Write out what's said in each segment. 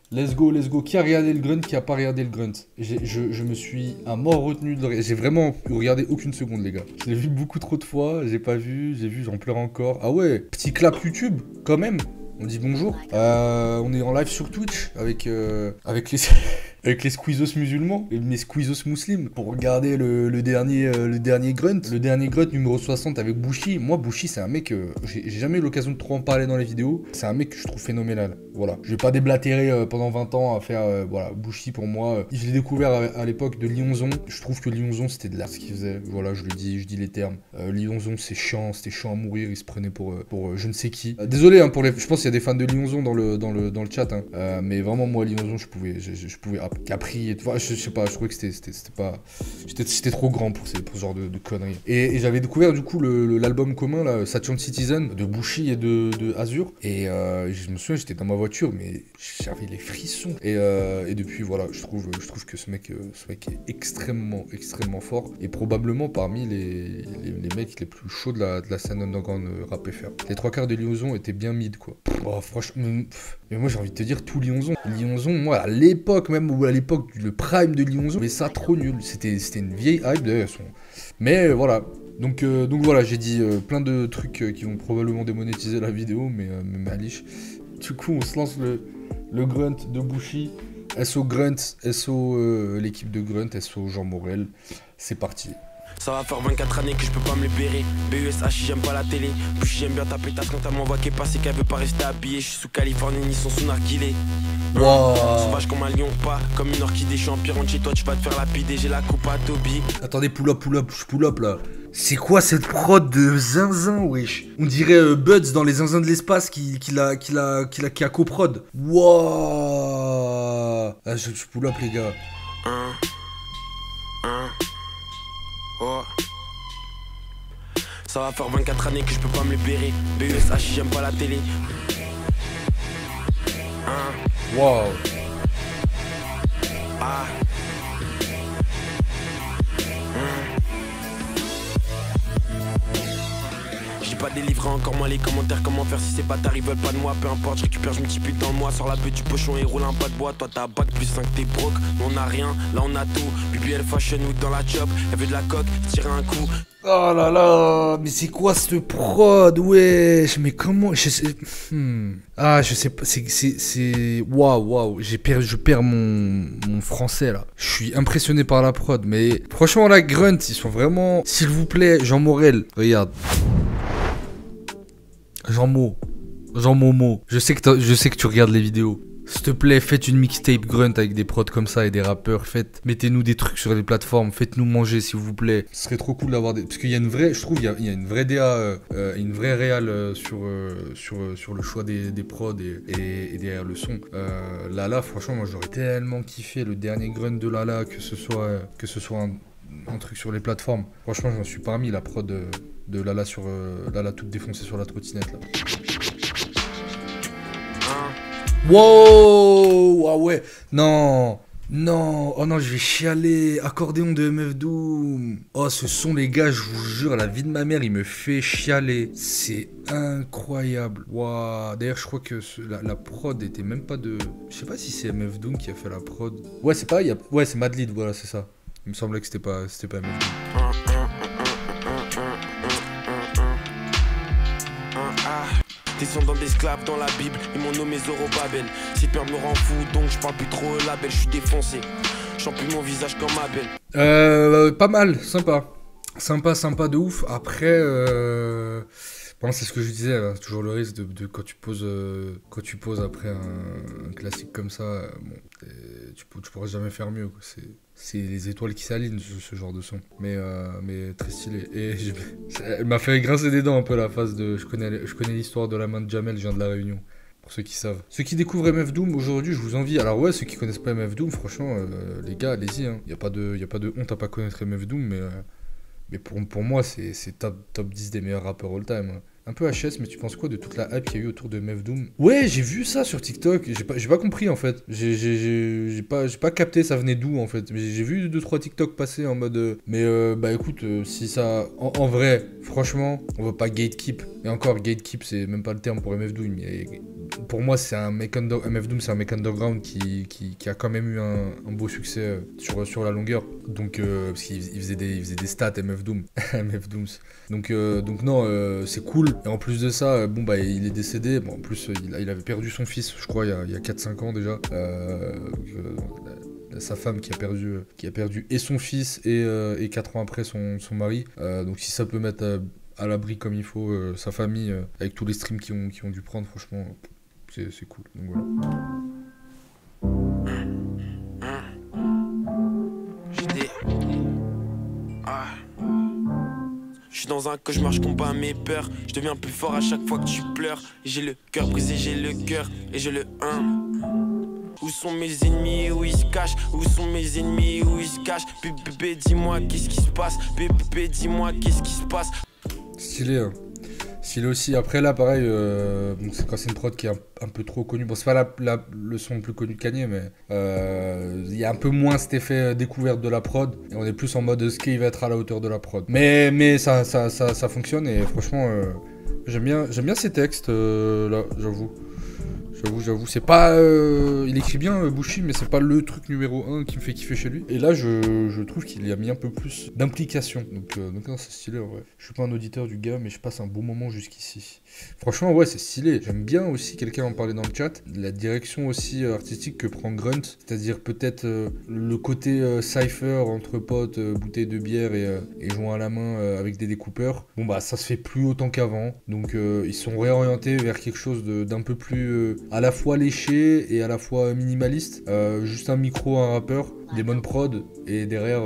Let's go, let's go. Qui a regardé le grunt, qui a pas regardé le grunt? Je me suis à mort retenu de le... J'ai vraiment regardé aucune seconde, les gars. Je l'ai vu beaucoup trop de fois, j'ai pas vu, j'ai vu, j'en pleure encore. Ah ouais, petit clap YouTube, quand même. On dit bonjour. On est en live sur Twitch avec les... avec les squeezos musulmans et mes squeezos muslims pour regarder le dernier grunt. Le dernier grunt numéro 60 avec Bouchy. Moi, Bouchy, c'est un mec, j'ai jamais eu l'occasion de trop en parler dans les vidéos. C'est un mec que je trouve phénoménal. Voilà. Je vais pas déblatérer pendant 20 ans à faire, voilà, Bouchy pour moi. Je l'ai découvert à l'époque de Lyonzon. Je trouve que Lyonzon, c'était de l'art ce qu'il faisait. Voilà, je dis les termes. Lyonzon, c'est chiant, c'était chiant à mourir. Il se prenait pour je ne sais qui. Désolé, hein, je pense qu'il y a des fans de Lyonzon dans le chat, hein. Mais vraiment, moi, Lyonzon, je pouvais Capri et tout, je sais pas, je trouvais que c'était pas, j'étais trop grand pour ce genre de conneries. Et j'avais découvert du coup l'album commun là, Saturn Citizen de Bouchy et de Azur. Et je me souviens, j'étais dans ma voiture, mais j'avais les frissons. Et depuis voilà, je trouve que ce mec est extrêmement fort et probablement parmi les mecs les plus chauds de la scène underground rap FR. Les trois quarts de Lyonzon étaient bien mid quoi. Oh, franchement. Mais moi j'ai envie de te dire tout Lyonzon. Lyonzon, moi à l'époque même, ou à l'époque le prime de Lyonzon, mais ça trop nul. C'était une vieille hype d'ailleurs. Mais voilà. Donc voilà, j'ai dit plein de trucs qui vont probablement démonétiser la vidéo, mais Alish. Du coup on se lance le grunt de Bouchy. SO Grunt, SO l'équipe de Grunt, SO Jean Morel. C'est parti. Ça va faire 24 années que je peux pas me libérer. BUSH, j'aime pas la télé. Puis j'aime bien taper ta quand elle m'envoie qu'elle passe et qu'elle veut pas rester habillée. Je suis sous Californie, ni son sous narguilé. Wow. Sauvage comme un lion, pas comme une orchidée. Je suis en pire, chez toi, tu vas te faire lapider. J'ai la coupe à Toby. Attendez, pull up là. C'est quoi cette prod de zinzin, wesh? On dirait Buds dans les zinzins de l'espace qui a coprod. Wouah. Ah, je pull up les gars. Oh. Ça va faire 24 années que je peux pas me libérer. BUSH, j'aime pas la télé. Wow. Ah. J'ai pas délivré encore moins les commentaires. Comment faire si ces bâtards ils veulent pas de moi? Peu importe, je récupère, je multiplie dans le mois. Sors la bête du pochon et roule un pas de bois. Toi t'as bac plus 5, t'es broke. Nous on a rien, là on a tout. BBL Fashion Week dans la job. Elle veut de la coque, tirer un coup. Oh là là, mais c'est quoi cette prod, wesh? Mais comment, je sais, Ah, je sais pas, c'est, waouh, je perds mon français là. Je suis impressionné par la prod, mais franchement la Grunt, ils sont vraiment, s'il vous plaît, Jean Morel, regarde. Jean Momo, je sais que tu regardes les vidéos. S'il te plaît, faites une mixtape Grunt avec des prods comme ça et des rappeurs. Mettez-nous des trucs sur les plateformes. Faites-nous manger, s'il vous plaît. Ce serait trop cool d'avoir des... Parce qu'il y a une vraie... Je trouve qu'il y a une vraie DA, une vraie réal sur le choix des prods et derrière le son. Lala, franchement, moi, j'aurais tellement kiffé le dernier Grunt de Lala, que ce soit un truc sur les plateformes. Franchement, j'en suis parmi la prod de Lala sur... Lala toute défoncée sur la trottinette, là. Wow, ah ouais, non, oh non, je vais chialer, accordéon de MF Doom. Oh, ce son, les gars, je vous jure, la vie de ma mère, il me fait chialer. C'est incroyable. Waouh, d'ailleurs, je crois que la prod était même pas de... Je sais pas si c'est MF Doom qui a fait la prod. Ouais, c'est pas, ouais, c'est Madlib, voilà, c'est ça. Il me semblait que c'était pas MF Doom. Descendant d'esclaves dans la Bible, ils m'ont nommé Zorobabel. Cette merde me rend fou, donc je parle plus trop label, je suis défoncé. Je sens plus mon visage comme Abel. Pas mal, sympa. Sympa de ouf. Après, bon, c'est ce que je disais, hein, toujours le risque de quand tu poses après un classique comme ça, bon, tu pourras jamais faire mieux, quoi. C'est les étoiles qui s'alignent, ce genre de son. Mais très stylé. Et elle m'a fait grincer des dents un peu la phase de... Je connais l'histoire de la main de Jamel, je viens de la Réunion. Pour ceux qui savent. Ceux qui découvrent MF Doom aujourd'hui, je vous envie. Alors ouais, ceux qui connaissent pas MF Doom, franchement, les gars, allez-y. Hein. Y a pas de honte à pas connaître MF Doom, mais pour moi, c'est top 10 des meilleurs rappeurs all time. Hein. Un peu HS, mais tu penses quoi de toute la hype qu'il y a eu autour de MF Doom? Ouais, j'ai vu ça sur TikTok. J'ai pas compris en fait. J'ai pas capté ça venait d'où en fait. J'ai vu 2-3 TikTok passer en mode. Bah écoute, si ça. En vrai, franchement, on va pas gatekeep. Et encore, gatekeep, c'est même pas le terme pour MF Doom. Mais pour moi, c'est un mec MF Doom, c'est un mec underground qui a quand même eu un beau succès sur la longueur. Donc, parce qu'il faisait des stats MF Doom. MF Dooms. Donc non, c'est cool. Et en plus de ça, bon bah il est décédé. Bon, en plus, il avait perdu son fils, je crois, il y a 4-5 ans déjà. Sa femme qui a perdu et son fils et 4 ans après son mari. Donc si ça peut mettre à l'abri comme il faut sa famille avec tous les streams qui ont dû prendre, franchement, c'est cool. Donc voilà. Je suis dans un cauchemar, je combat mes peurs. Je deviens plus fort à chaque fois que tu pleures. J'ai le cœur brisé, j'ai le cœur et je le Où sont mes ennemis, où ils se cachent? Où sont mes ennemis, où ils se cachent? Bébé, dis-moi qu'est-ce qui se passe? Bébé, dis-moi qu'est-ce qui se passe? Stylé, hein. Stylé aussi. Après là, pareil, bon, c'est quand c'est une prod qui est un peu trop connue. Bon, c'est pas le son le plus connu de Kanye, mais il y a un peu moins cet effet découverte de la prod. Et on est plus en mode ce qui va être à la hauteur de la prod. Mais ça fonctionne et franchement, j'aime bien ces textes là, j'avoue. C'est pas. Il écrit bien Bouchy, mais c'est pas le truc numéro 1 qui me fait kiffer chez lui. Et là, je trouve qu'il y a mis un peu plus d'implication. Donc non, c'est stylé en vrai. Je suis pas un auditeur du gars, mais je passe un bon moment jusqu'ici. Franchement, ouais, c'est stylé. J'aime bien aussi, quelqu'un en parlait dans le chat, la direction aussi artistique que prend Grunt. C'est-à-dire peut-être le côté cypher entre potes, bouteilles de bière et joints à la main avec des découpeurs. Bon, bah, ça se fait plus autant qu'avant. Donc, ils sont réorientés vers quelque chose d'un peu plus. À la fois léché et à la fois minimaliste. Juste un micro, un rappeur, des bonnes prods. Et derrière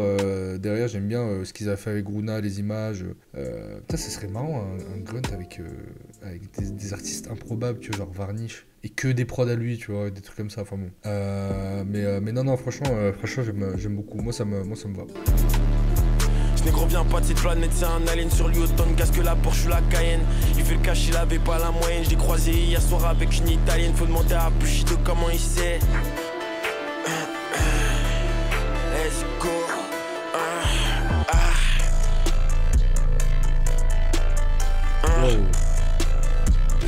j'aime bien ce qu'ils ont fait avec Runa, les images. Putain, ça serait marrant un Grunt avec des artistes improbables, tu vois, genre Varnish. Et que des prods à lui, tu vois, des trucs comme ça. Enfin bon. Mais non, franchement, j'aime beaucoup. Moi, ça me va. Ce négro vient pas de cette planète, c'est un alien sur lui autant de gaz que la Porsche ou la Cayenne. Il fait le cash, il avait pas la moyenne. Je l'ai croisé hier soir avec une italienne. Faut demander à Bushido comment il sait. Let's go.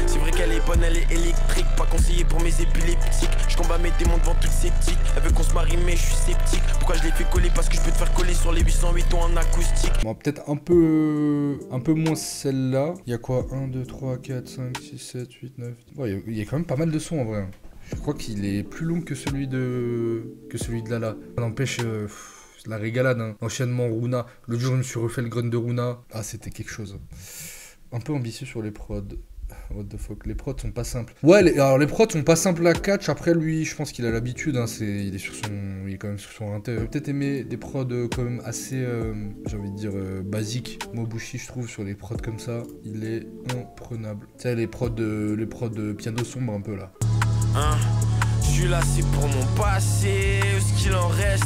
C'est vrai qu'elle est bonne, elle est électrique. Pas conseillée pour mes épileptiques. Je combats mes démons devant toutes ces tiques. Elle veut qu'on se marie mais je suis sceptique. Pourquoi je l'ai fait coller? Parce que je peux te faire coller sur les 808 tons en acoustique. Bon, peut-être un peu moins celle-là. Il y a quoi? 1, 2, 3, 4, 5, 6, 7, 8, 9... Ouais, il y a quand même pas mal de sons en vrai. Je crois qu'il est plus long que celui de Lala. Ça n'empêche... la régalade, hein. Enchaînement Runa. Le jour où je me suis refait le grunt de Runa. Ah, c'était quelque chose. Un peu ambitieux sur les prods. What the fuck, les prods sont pas simples. Ouais, alors les prods sont pas simples à catch. Après, lui, je pense qu'il a l'habitude. Hein, il est quand même sur son inter. Peut-être aimer des prods quand même assez, j'ai envie de dire, basiques. Mobushi, je trouve, sur les prods comme ça, il est imprenable. Tu sais, les prods de piano sombre un peu là. Hein, je suis là, c'est pour mon passé, ce qu'il en reste.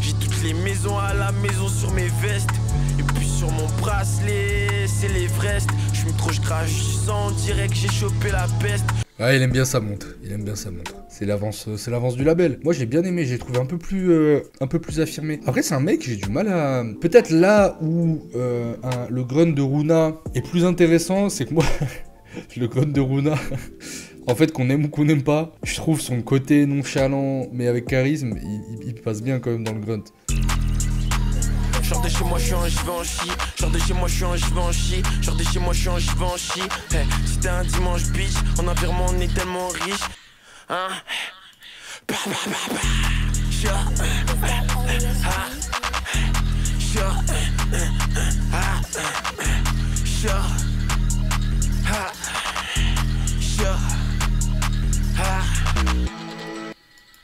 J'ai toutes les maisons à la maison sur mes vestes. Et puis sur mon bracelet, c'est l'Everest. Je fume trop, je crache du sang, direct j'ai chopé la peste. Ah, il aime bien sa montre. C'est l'avance du label. Moi, j'ai bien aimé, j'ai trouvé un peu plus affirmé. Après, c'est un mec, j'ai du mal à... Peut-être là où le grunt de Runa est plus intéressant, c'est que moi, le grunt de Runa... En fait, qu'on aime ou qu'on n'aime pas, je trouve son côté nonchalant, mais avec charisme, il passe bien quand même dans le grunt. Genre de chez moi, je suis un Givenchy. Genre de chez moi, je suis un Givenchy. Genre de chez moi, je suis un Givenchy. Hey, c'était un dimanche, bitch. En environnement, on est tellement riche. Hein?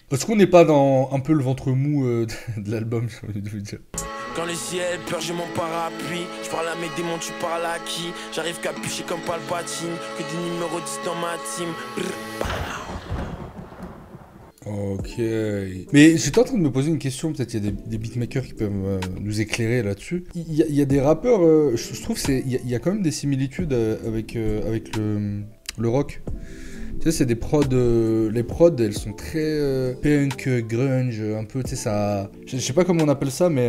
Est-ce qu'on n'est pas dans un peu le ventre mou de l'album, j'ai envie de vous dire. Quand le ciel pleure, j'ai mon parapluie. Je parle à mes démons, tu parles à qui? J'arrive capuché comme Palpatine. Que des numéros 10 dans ma team. Ok. Mais j'étais en train de me poser une question, peut-être il y a des beatmakers qui peuvent nous éclairer là-dessus. Il y a des rappeurs, je trouve il y a quand même des similitudes avec le rock. Tu sais, c'est des prods, les prods, elles sont très punk, grunge, un peu, tu sais, ça... Je sais pas comment on appelle ça, mais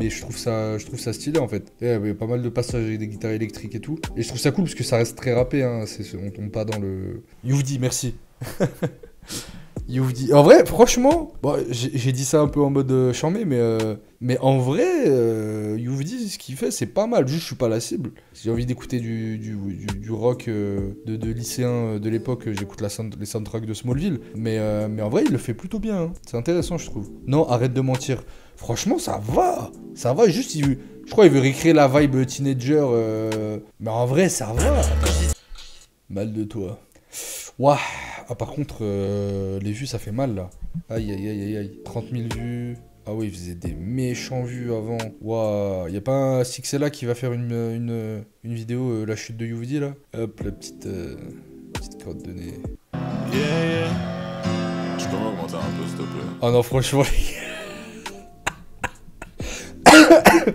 je trouve ça stylé, en fait. Il y a pas mal de passages avec des guitares électriques et tout. Et je trouve ça cool, parce que ça reste très rappé, hein, on tombe pas dans le... Youvdi, merci. Youvdi. En vrai, franchement, bon, j'ai dit ça un peu en mode charmé, mais en vrai, Youvdi, ce qu'il fait, c'est pas mal. Juste, je suis pas la cible. Si j'ai envie d'écouter du rock de lycéen de l'époque, j'écoute les soundtracks de Smallville. Mais en vrai, il le fait plutôt bien. Hein. C'est intéressant, je trouve. Non, arrête de mentir. Franchement, ça va. Ça va, juste, je crois qu'il veut recréer la vibe teenager. Mais en vrai, ça va. Mal de toi. Ouah. Ah, par contre, les vues, ça fait mal, là. Aïe, aïe, aïe, aïe, aïe. 30 000 vues. Ah oui, il faisait des méchants vues avant. Ouah. Y'a pas un Sixella qui va faire une vidéo, la chute de Youvdi, là. Hop, la petite carotte de nez. Yeah. Je peux m'augmenter un peu, s'il te plaît. Oh non, franchement, les gars.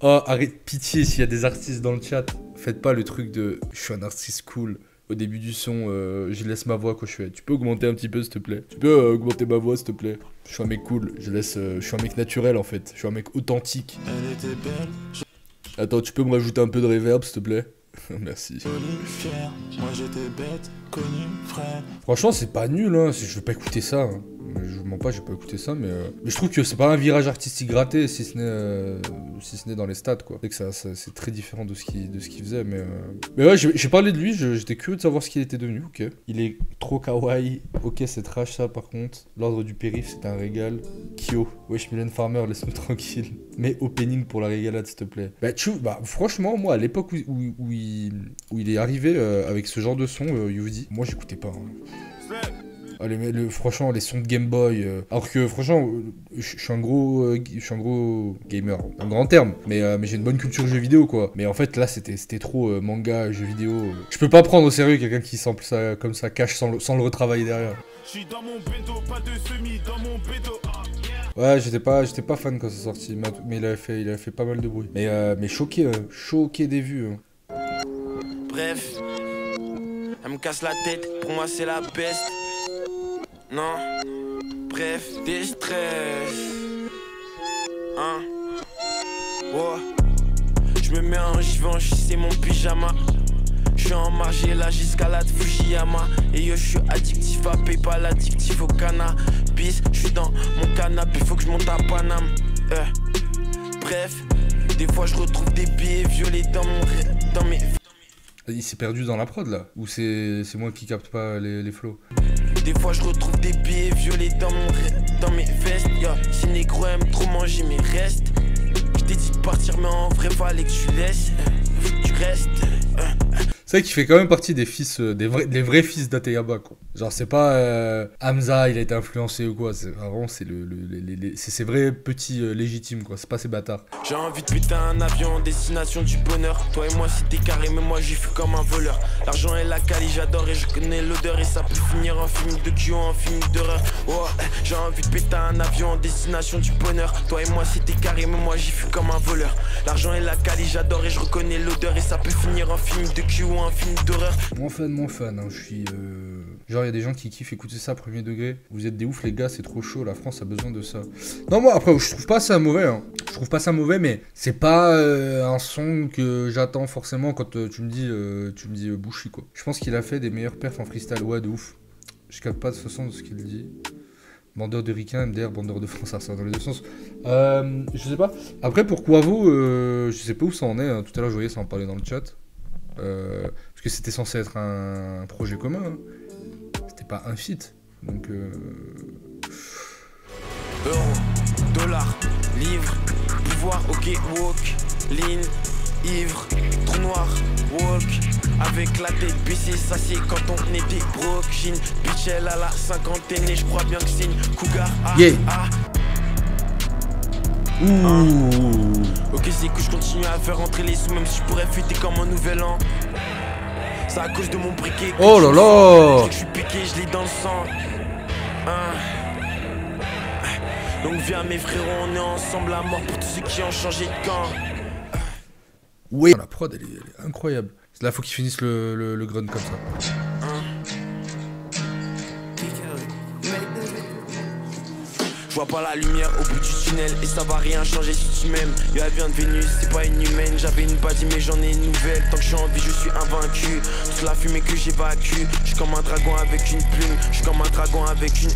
Oh, arrête, pitié, s'il y a des artistes dans le chat. Faites pas le truc de « je suis un artiste cool ». Au début du son, je laisse ma voix quand je fais. Tu peux augmenter un petit peu, s'il te plaît? Tu peux augmenter ma voix, s'il te plaît? Je suis un mec cool, je suis un mec naturel, en fait. Je suis un mec authentique. Elle était belle. Attends, tu peux me rajouter un peu de reverb, s'il te plaît? Merci. Jolie, fière. Moi j'étais bête, connu, frère. Franchement, c'est pas nul, hein. Je vais pas écouter ça. Hein. Je mens pas, j'ai pas écouté ça, mais je trouve que c'est pas un virage artistique raté, si ce n'est dans les stats, quoi. C'est que c'est très différent de ce qu'il faisait, mais ouais, j'ai parlé de lui, j'étais curieux de savoir ce qu'il était devenu, ok. Il est trop kawaii, ok, c'est trash ça, par contre. L'ordre du périph', c'est un régal. Kyo, wesh, Mylène Farmer, laisse-nous tranquille. Mais opening pour la régalade, s'il te plaît. Bah, franchement, moi, à l'époque où il est arrivé avec ce genre de son, Youvdi, moi, j'écoutais pas, hein. Ah, franchement, les sons de Game Boy. Alors que, franchement, je suis un gros gamer, un grand terme. Mais j'ai une bonne culture jeux vidéo, quoi. Mais en fait, là, c'était trop manga, jeux vidéo. Je peux pas prendre au sérieux quelqu'un qui sample ça comme ça, cache sans le retravailler derrière. J'suis dans mon bédo, pas de semi, dans mon bédo. Ouais, j'étais pas fan quand c'est sorti, mais il avait fait pas mal de bruit. Mais choqué des vues. Hein. Bref, elle me casse la tête, pour moi c'est la peste. Non, bref, des stress. Hein? Oh. Je me mets je vais enchister mon pyjama. Je suis en marge là j'escalade Fujiyama. Et yo je suis addictif à Paypal, addictif au cannabis. Je suis dans mon canapé, faut que je monte à Paname. Bref, des fois je retrouve des billets violets dans mes... Il s'est perdu dans la prod là? Ou c'est moi qui capte pas les flows? Des fois je retrouve des billets violets dans mes vestes. Yo, si négro aime trop manger mes restes. Je t'ai dit de partir mais en vrai fallait que tu laisses. Faut que tu restes. C'est vrai qu'il fait quand même partie des fils, des vrais fils d'Ateyaba, quoi. Genre, c'est pas Hamza, il a été influencé ou quoi. C'est vraiment, c'est ses vrais petits légitimes, quoi. C'est pas ces bâtards. J'ai envie de péter un avion en destination du bonheur. Toi et moi, c'était carré, mais moi, j'y fus comme un voleur. L'argent et la qualité, j'adore et je connais l'odeur. Et ça peut finir en film de cul ou en film d'horreur. Oh, j'ai envie de péter un avion en destination du bonheur. Toi et moi, c'était carré, mais moi, j'y fus comme un voleur. L'argent et la qualité, j'adore et je reconnais l'odeur. Et ça peut finir en film de cul ou un film d'horreur. Mon fan, hein, je suis... Genre, il y a des gens qui kiffent écouter ça premier degré. Vous êtes des ouf, les gars, c'est trop chaud, la France a besoin de ça. Non, moi, après, je trouve pas ça mauvais, hein. Je trouve pas ça mauvais, mais c'est pas un son que j'attends forcément quand tu me dis Bouchy, quoi. Je pense qu'il a fait des meilleurs perfs en freestyle, ouais, de ouf. Je capte pas de façon de ce qu'il dit. Bandeur de Ricain, MDR, bandeur de France, ça dans les deux sens. Je sais pas. Après, pour Quavo, je sais pas où ça en est, hein. Tout à l'heure, je voyais ça en parler dans le chat. Parce que c'était censé être un projet commun, hein. C'était pas un feat, donc Euro, dollar, livre, pouvoir, ok, walk, lean, ivre, trou noir, walk, avec la tête baissée, ça c'est quand on était broke, Chine, bitch elle a la cinquantaine et je crois bien que c'est une cougar, yeah. Ok, c'est que je continue à faire rentrer les sous, même si je pourrais fuiter comme un nouvel an. C'est à cause de mon briquet. Oh là là. Je suis piqué, je l'ai dans le sang. Donc viens mes frérots, on est ensemble à mort pour tous ceux qui ont changé de camp. Oui. La prod, elle est incroyable. Là, faut qu'il finisse le grunt comme ça. Je vois pas la lumière au bout du tunnel et ça va rien changer si tu m'aimes. Yo, elle vient de Vénus, c'est pas une humaine. J'avais une body mais j'en ai une nouvelle. Tant que je suis en vie, je suis invaincu. Toute la fumée que j'évacue. Je suis comme un dragon avec une plume. Je suis comme un dragon avec une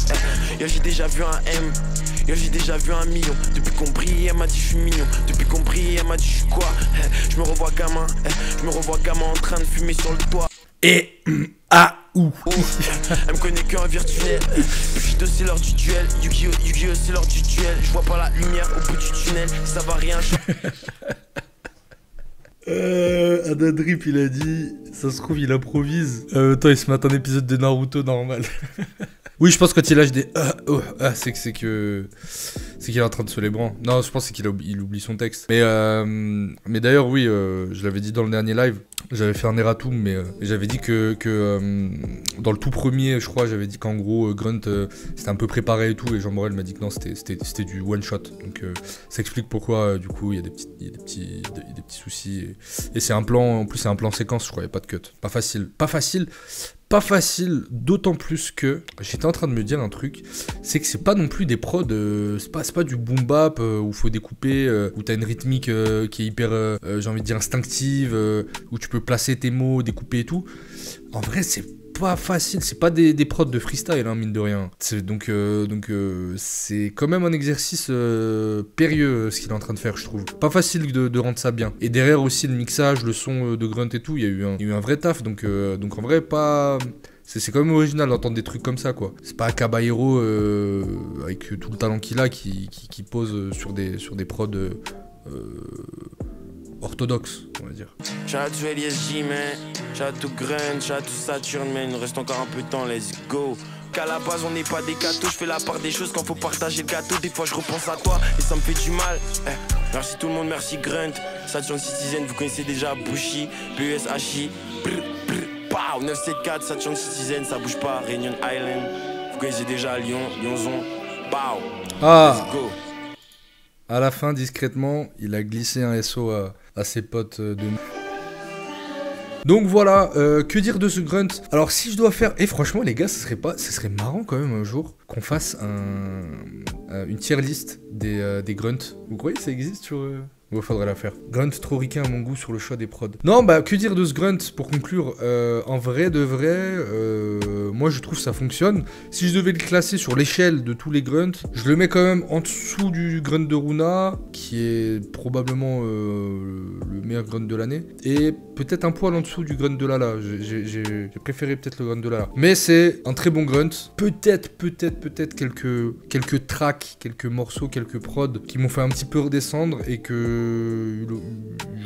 Yo, j'ai déjà vu un M. Yo, j'ai déjà vu un million. Depuis qu'on brille, elle m'a dit je suis mignon. Depuis qu'on brille, elle m'a dit je suis quoi. Je me revois gamin. Je me revois gamin en train de fumer sur le toit. Et Elle me connaît qu'en virtuel. Bushido c'est l'heure du duel. Yu-Gi-Oh c'est l'heure du duel. Je vois pas la lumière au bout du tunnel. Ça va rien changer. Adadrip il a dit, ça se trouve il improvise. Attends, il se met un épisode de Naruto normal. Oui, je pense quand il lâche des c'est qu'il est en train de se les branler. Non, je pense qu'il oublie son texte. Mais d'ailleurs, oui, je l'avais dit dans le dernier live. J'avais fait un erratum, mais j'avais dit que dans le tout premier, je crois, j'avais dit qu'en gros, Grunt, c'était un peu préparé et tout. Et Jean Morel m'a dit que non, c'était du one shot. Donc ça explique pourquoi, du coup, il y a des petits soucis. Et c'est un plan, en plus, c'est un plan séquence, je crois, il n'y a pas de cut. Pas facile, d'autant plus que j'étais en train de me dire un truc, c'est que c'est pas non plus des prods, c'est pas du boom bap où faut découper, où t'as une rythmique qui est hyper, j'ai envie de dire instinctive, où tu peux placer tes mots, découper et tout. En vrai, c'est pas facile, c'est pas des prods de freestyle, hein, mine de rien. Donc c'est quand même un exercice périlleux ce qu'il est en train de faire, je trouve. Pas facile de rendre ça bien. Et derrière aussi le mixage, le son de Grunt et tout, il y a eu un vrai taf, donc en vrai pas... C'est quand même original d'entendre des trucs comme ça, quoi. C'est pas un Caballero avec tout le talent qu'il a qui pose sur des prods orthodoxe, on va dire. Shout to LSJ, man. Shout to Grunt, shout to Saturn, man. Il nous reste encore un peu de temps, let's go. Qu'à la base, on n'est pas des gâteaux. Je fais la part des choses quand faut partager le gâteau. Des fois, je repense à toi et ça me fait du mal. Merci tout le monde, merci Grunt. Saturn Citizen, vous connaissez déjà Bushi, PUSHI. Pow, 974, Saturn Citizen, ça bouge pas. Réunion Island, vous connaissez déjà Lyon, Lyonzon. Pow, let's go. À la fin, discrètement, il a glissé un SO à ses potes de... Donc voilà, que dire de ce Grunt? Alors si je dois faire... Et franchement les gars, ce serait marrant quand même un jour qu'on fasse une tier list des Grunts. Vous croyez que ça existe sur... Il faudrait la faire. Grunt trop ricain à mon goût sur le choix des prods. Non, bah, que dire de ce Grunt pour conclure? En vrai de vrai, moi je trouve ça fonctionne. Si je devais le classer sur l'échelle de tous les Grunts, je le mets quand même en dessous du Grunt de Runa, qui est probablement le meilleur Grunt de l'année. Et peut-être un poil en dessous du Grunt de Lala. J'ai préféré peut-être le Grunt de Lala. Mais c'est un très bon Grunt. Peut-être quelques tracks, quelques morceaux, quelques prods qui m'ont fait un petit peu redescendre et que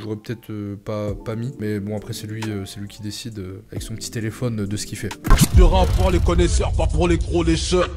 j'aurais peut-être pas mis, mais bon après c'est lui qui décide avec son petit téléphone de ce qu'il fait. Le rap pour les connaisseurs, pas pour les gros lécheurs.